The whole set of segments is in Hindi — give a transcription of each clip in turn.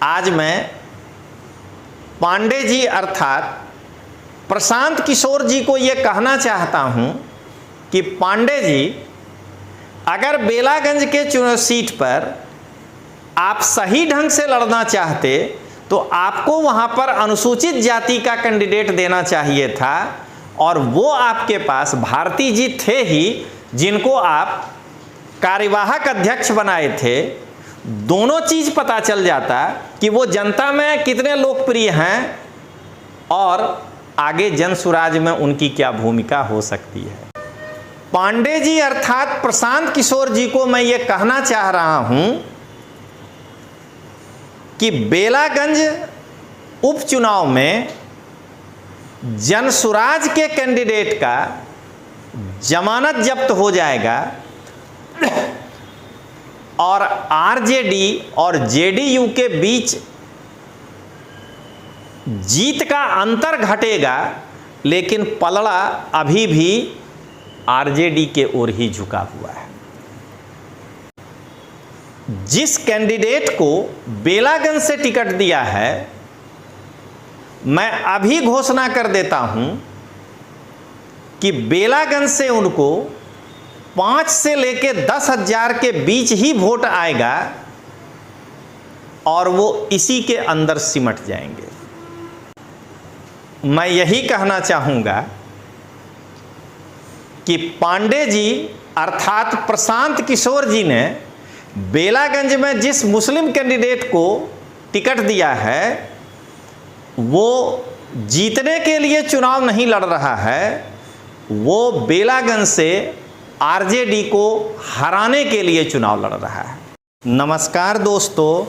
आज मैं पांडे जी अर्थात प्रशांत किशोर जी को ये कहना चाहता हूँ कि पांडे जी, अगर बेलागंज के सीट पर आप सही ढंग से लड़ना चाहते तो आपको वहाँ पर अनुसूचित जाति का कैंडिडेट देना चाहिए था, और वो आपके पास भारती जी थे ही जिनको आप कार्यवाहक अध्यक्ष बनाए थे। दोनों चीज़ पता चल जाता कि वो जनता में कितने लोकप्रिय हैं और आगे जन सुराज में उनकी क्या भूमिका हो सकती है। पांडे जी अर्थात प्रशांत किशोर जी को मैं ये कहना चाह रहा हूं कि बेलागंज उपचुनाव में जनसुराज के कैंडिडेट का जमानत जब्त हो जाएगा और आरजेडी और जेडीयू के बीच जीत का अंतर घटेगा, लेकिन पलड़ा अभी भी आरजेडी के ओर ही झुका हुआ है। जिस कैंडिडेट को बेलागंज से टिकट दिया है, मैं अभी घोषणा कर देता हूं कि बेलागंज से उनको 5 से लेके 10,000 के बीच ही वोट आएगा और वो इसी के अंदर सिमट जाएंगे। मैं यही कहना चाहूँगा कि पांडे जी अर्थात प्रशांत किशोर जी ने बेलागंज में जिस मुस्लिम कैंडिडेट को टिकट दिया है, वो जीतने के लिए चुनाव नहीं लड़ रहा है, वो बेलागंज से आरजेडी को हराने के लिए चुनाव लड़ रहा है। नमस्कार दोस्तों,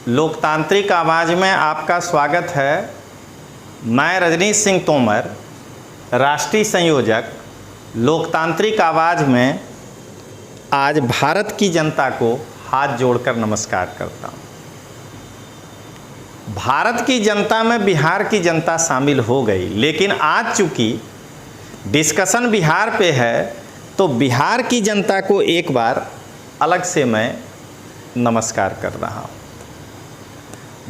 लोकतांत्रिक आवाज़ में आपका स्वागत है। मैं रजनीश सिंह तोमर, राष्ट्रीय संयोजक लोकतांत्रिक आवाज़ में, आज भारत की जनता को हाथ जोड़कर नमस्कार करता हूँ। भारत की जनता में बिहार की जनता शामिल हो गई, लेकिन आज चूँकि डिस्कशन बिहार पे है तो बिहार की जनता को एक बार अलग से मैं नमस्कार कर रहा हूँ।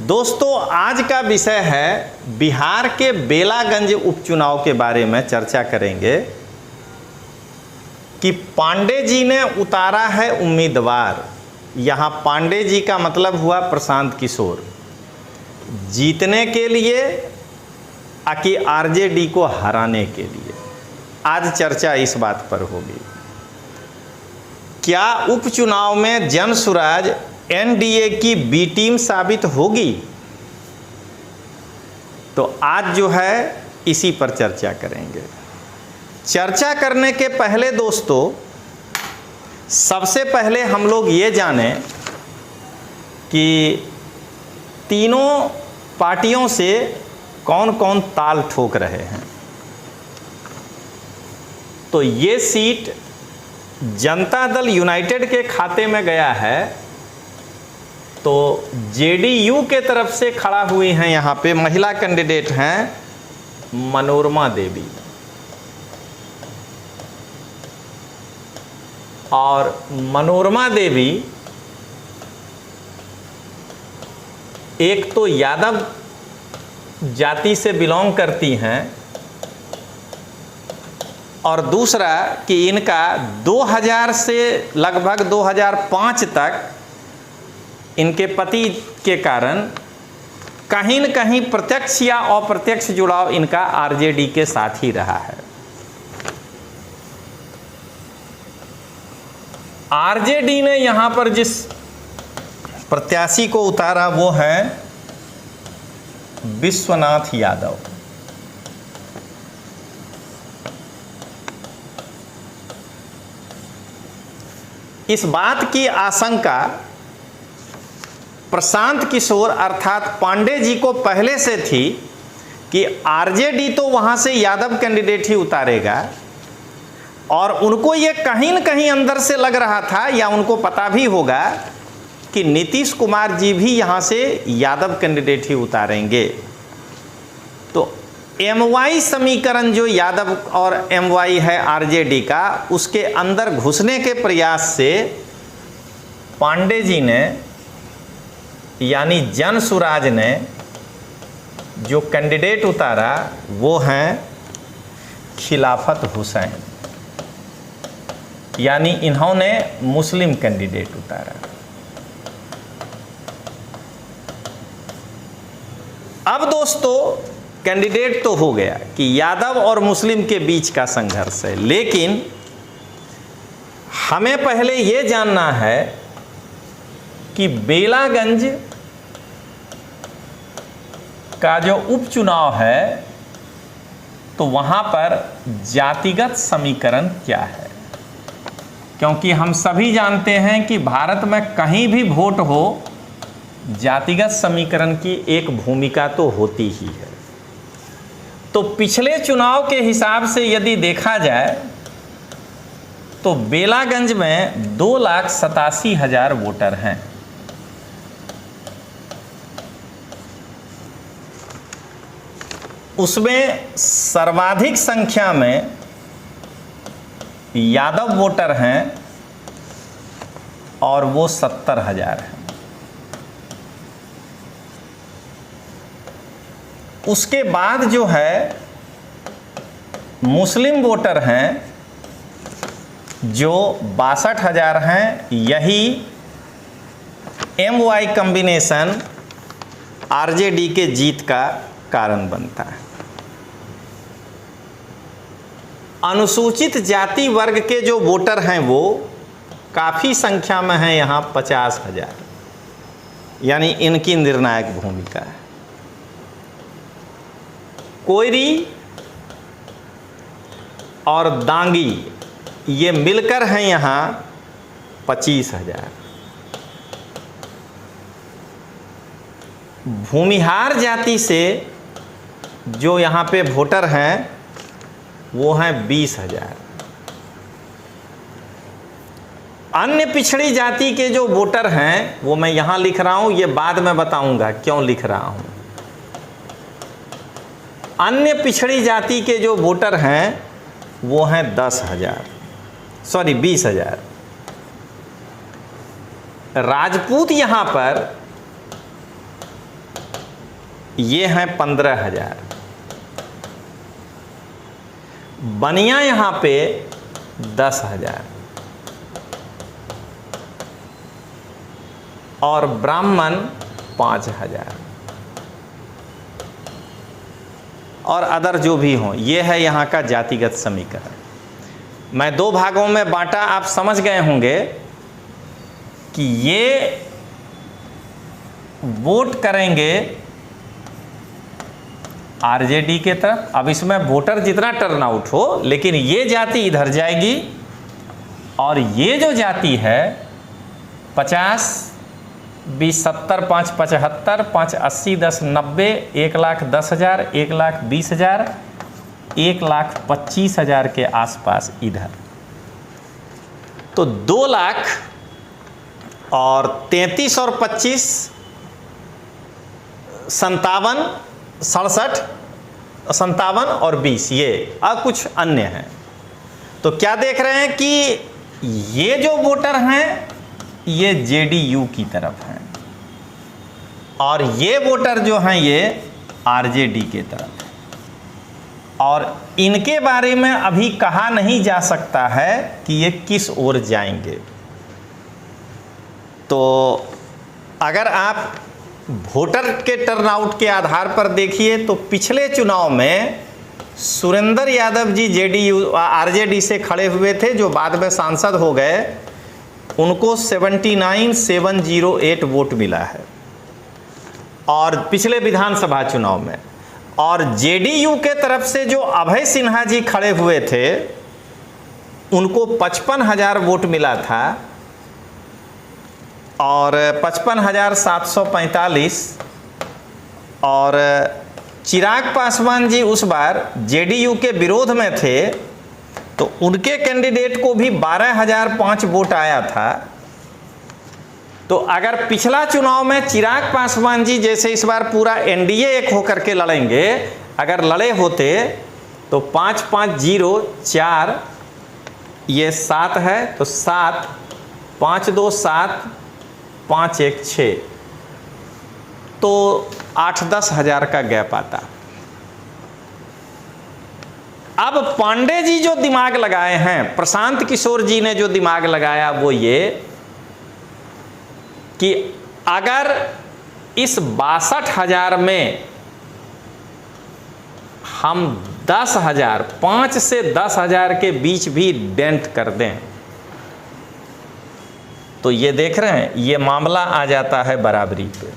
दोस्तों, आज का विषय है बिहार के बेलागंज उपचुनाव के बारे में चर्चा करेंगे कि पांडे जी ने उतारा है उम्मीदवार। यहाँ पांडे जी का मतलब हुआ प्रशांत किशोर, जीतने के लिए कि आरजेडी को हराने के लिए। आज चर्चा इस बात पर होगी, क्या उपचुनाव में जनसुराज एनडीए की बी टीम साबित होगी? तो आज जो है इसी पर चर्चा करेंगे। चर्चा करने के पहले दोस्तों, सबसे पहले हम लोग ये जानें कि तीनों पार्टियों से कौन कौन ताल ठोक रहे हैं। तो ये सीट जनता दल यूनाइटेड के खाते में गया है, तो जेडीयू के तरफ से खड़ा हुई हैं, यहाँ पे महिला कैंडिडेट हैं मनोरमा देवी, और मनोरमा देवी एक तो यादव जाति से बिलोंग करती हैं, और दूसरा कि इनका 2000 से लगभग 2005 तक इनके पति के कारण कहीं न कहीं प्रत्यक्ष या अप्रत्यक्ष जुड़ाव इनका आरजेडी के साथ ही रहा है। आरजेडी ने यहाँ पर जिस प्रत्याशी को उतारा वो है विश्वनाथ यादव। इस बात की आशंका प्रशांत किशोर अर्थात पांडे जी को पहले से थी कि आरजेडी तो वहाँ से यादव कैंडिडेट ही उतारेगा, और उनको ये कहीं न कहीं अंदर से लग रहा था या उनको पता भी होगा कि नीतीश कुमार जी भी यहाँ से यादव कैंडिडेट ही उतारेंगे। तो एमवाई समीकरण जो यादव और एमवाई है आरजेडी का, उसके अंदर घुसने के प्रयास से पांडे जी ने यानी जन सुराज ने जो कैंडिडेट उतारा वो हैं खिलाफत हुसैन, यानी इन्होंने मुस्लिम कैंडिडेट उतारा। अब दोस्तों कैंडिडेट तो हो गया कि यादव और मुस्लिम के बीच का संघर्ष है, लेकिन हमें पहले ये जानना है कि बेलागंज का जो उपचुनाव है तो वहाँ पर जातिगत समीकरण क्या है, क्योंकि हम सभी जानते हैं कि भारत में कहीं भी वोट हो जातिगत समीकरण की एक भूमिका तो होती ही है। तो पिछले चुनाव के हिसाब से यदि देखा जाए तो बेलागंज में 2,87,000 वोटर हैं। उसमें सर्वाधिक संख्या में यादव वोटर हैं और वो 70,000 हैं। उसके बाद जो है मुस्लिम वोटर हैं जो 62,000 हैं। यही MY कॉम्बिनेशन RJD के जीत का कारण बनता है। अनुसूचित जाति वर्ग के जो वोटर हैं वो काफ़ी संख्या में हैं, यहाँ 50,000, यानी इनकी निर्णायक भूमिका है। कोयरी और दांगी ये मिलकर हैं यहाँ 25,000। भूमिहार जाति से जो यहाँ पे वोटर हैं वो हैं 20,000। अन्य पिछड़ी जाति के जो वोटर हैं वो मैं यहाँ लिख रहा हूँ, ये बाद में बताऊँगा क्यों लिख रहा हूँ। अन्य पिछड़ी जाति के जो वोटर हैं वो हैं 20,000। राजपूत यहाँ पर ये हैं 15,000। बनिया यहाँ पे 10,000 और ब्राह्मण 5,000 और अदर जो भी हों। ये है यहाँ का जातिगत समीकरण। मैं 2 भागों में बांटा, आप समझ गए होंगे कि ये वोट करेंगे RJD के तरफ। अब इसमें वोटर जितना टर्नआउट हो, लेकिन ये जाति इधर जाएगी और ये जो जाति है 50, 20, 70, 5, 75, 5, 80, 10, 90, 1,10,000, 1,20,000, 1,25,000 के आसपास इधर। तो 2 लाख और 33 और 25 57, 67, 57 और 20, ये और कुछ अन्य हैं। तो क्या देख रहे हैं कि ये जो वोटर हैं ये JDU की तरफ हैं और ये वोटर जो हैं ये RJD के तरफ हैं। और इनके बारे में अभी कहा नहीं जा सकता है कि ये किस ओर जाएंगे। तो अगर आप वोटर के टर्नआउट के आधार पर देखिए तो पिछले चुनाव में सुरेंद्र यादव जी RJD से खड़े हुए थे, जो बाद में सांसद हो गए। उनको 79,708 वोट मिला है और पिछले विधानसभा चुनाव में। और JDU के तरफ से जो अभय सिन्हा जी खड़े हुए थे उनको 55,000 वोट मिला था और 55,745। और चिराग पासवान जी उस बार JDU के विरोध में थे तो उनके कैंडिडेट को भी 12,005 वोट आया था। तो अगर पिछला चुनाव में चिराग पासवान जी जैसे इस बार पूरा NDA एक होकर के लड़ेंगे, अगर लड़े होते तो 5, 5, 0, 4 ये 7 है तो 7, 5, 2, 7, 5, 1, 6 तो 8-10 हज़ार का गैप आता। अब पांडे जी जो दिमाग लगाए हैं, प्रशांत किशोर जी ने जो दिमाग लगाया वो ये कि अगर इस 62,000 में हम 10,000, 5 से 10,000 के बीच भी डेंट कर दें तो ये देख रहे हैं ये मामला आ जाता है बराबरी पे।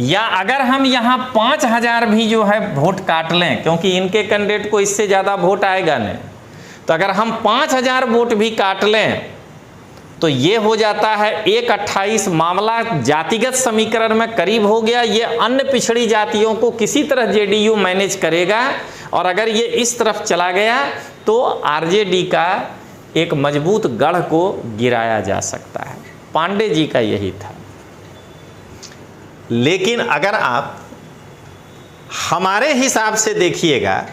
या अगर हम यहाँ 5,000 भी जो है वोट काट लें, क्योंकि इनके कैंडिडेट को इससे ज़्यादा वोट आएगा नहीं, तो अगर हम 5,000 वोट भी काट लें तो ये हो जाता है 1/28। मामला जातिगत समीकरण में करीब हो गया। ये अन्य पिछड़ी जातियों को किसी तरह जेडीयू मैनेज करेगा, और अगर ये इस तरफ चला गया तो आरजेडी का एक मजबूत गढ़ को गिराया जा सकता है। पांडे जी का यही था। लेकिन अगर आप हमारे हिसाब से देखिएगा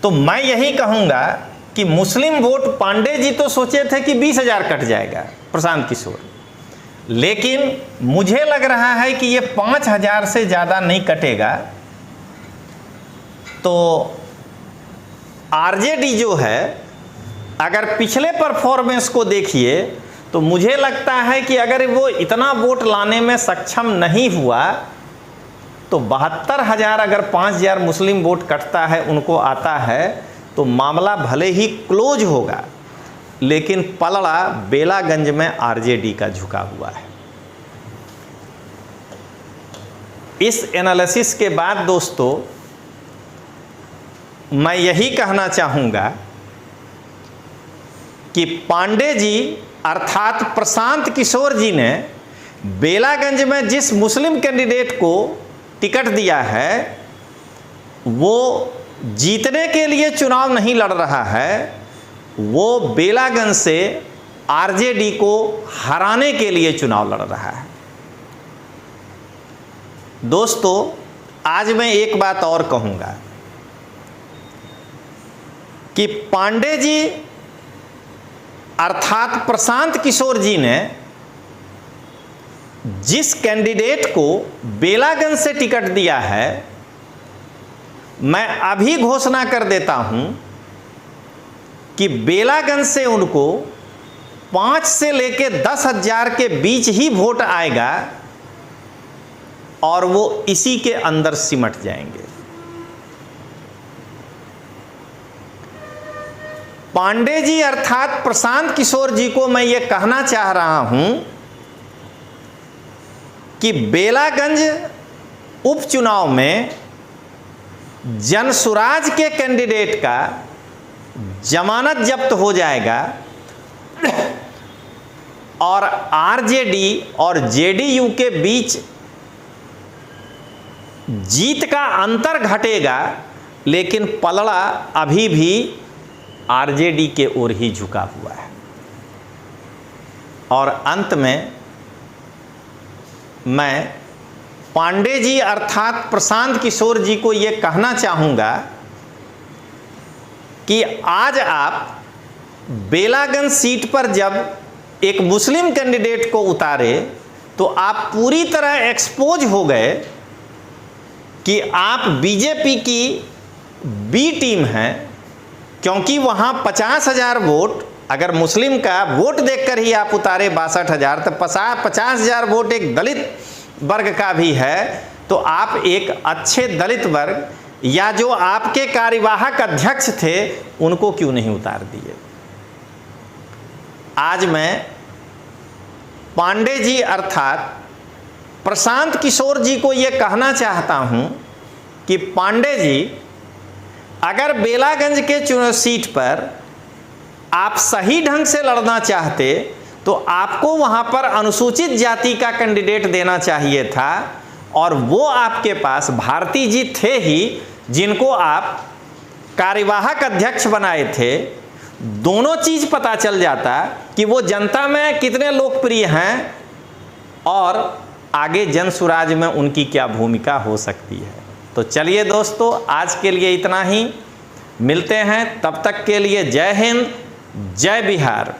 तो मैं यही कहूँगा कि मुस्लिम वोट पांडे जी तो सोचे थे कि 20,000 कट जाएगा प्रशांत किशोर, लेकिन मुझे लग रहा है कि ये 5,000 से ज़्यादा नहीं कटेगा। तो आरजेडी जो है, अगर पिछले परफॉर्मेंस को देखिए तो मुझे लगता है कि अगर वो इतना वोट लाने में सक्षम नहीं हुआ तो 72,000 अगर 5,000 मुस्लिम वोट कटता है, उनको आता है, तो मामला भले ही क्लोज होगा, लेकिन पलड़ा बेलागंज में आरजेडी का झुका हुआ है। इस एनालिसिस के बाद दोस्तों मैं यही कहना चाहूँगा कि पांडे जी अर्थात प्रशांत किशोर जी ने बेलागंज में जिस मुस्लिम कैंडिडेट को टिकट दिया है वो जीतने के लिए चुनाव नहीं लड़ रहा है, वो बेलागंज से आरजेडी को हराने के लिए चुनाव लड़ रहा है। दोस्तों आज मैं एक बात और कहूँगा कि पांडे जी अर्थात प्रशांत किशोर जी ने जिस कैंडिडेट को बेलागंज से टिकट दिया है, मैं अभी घोषणा कर देता हूं कि बेलागंज से उनको 5 से लेके 10,000 के बीच ही वोट आएगा और वो इसी के अंदर सिमट जाएंगे। पांडे जी अर्थात प्रशांत किशोर जी को मैं ये कहना चाह रहा हूं कि बेलागंज उपचुनाव में जनसुराज के कैंडिडेट का जमानत जब्त हो जाएगा और आरजेडी और जेडीयू के बीच जीत का अंतर घटेगा, लेकिन पलड़ा अभी भी आरजेडी के ओर ही झुका हुआ है। और अंत में मैं पांडे जी अर्थात प्रशांत किशोर जी को ये कहना चाहूँगा कि आज आप बेलागंज सीट पर जब एक मुस्लिम कैंडिडेट को उतारे तो आप पूरी तरह एक्सपोज हो गए कि आप बीजेपी की बी टीम हैं, क्योंकि वहाँ 50,000 वोट अगर मुस्लिम का वोट देखकर ही आप उतारे 62,000, तो 50,000 वोट एक दलित वर्ग का भी है, तो आप एक अच्छे दलित वर्ग या जो आपके कार्यवाहक अध्यक्ष थे उनको क्यों नहीं उतार दिए। आज मैं पांडे जी अर्थात प्रशांत किशोर जी को ये कहना चाहता हूँ कि पांडे जी अगर बेलागंज के सीट पर आप सही ढंग से लड़ना चाहते तो आपको वहाँ पर अनुसूचित जाति का कैंडिडेट देना चाहिए था, और वो आपके पास भारती जी थे ही जिनको आप कार्यवाहक अध्यक्ष बनाए थे। दोनों चीज़ पता चल जाता कि वो जनता में कितने लोकप्रिय हैं और आगे जनसुराज में उनकी क्या भूमिका हो सकती है। तो चलिए दोस्तों, आज के लिए इतना ही, मिलते हैं, तब तक के लिए जय हिंद, जय बिहार।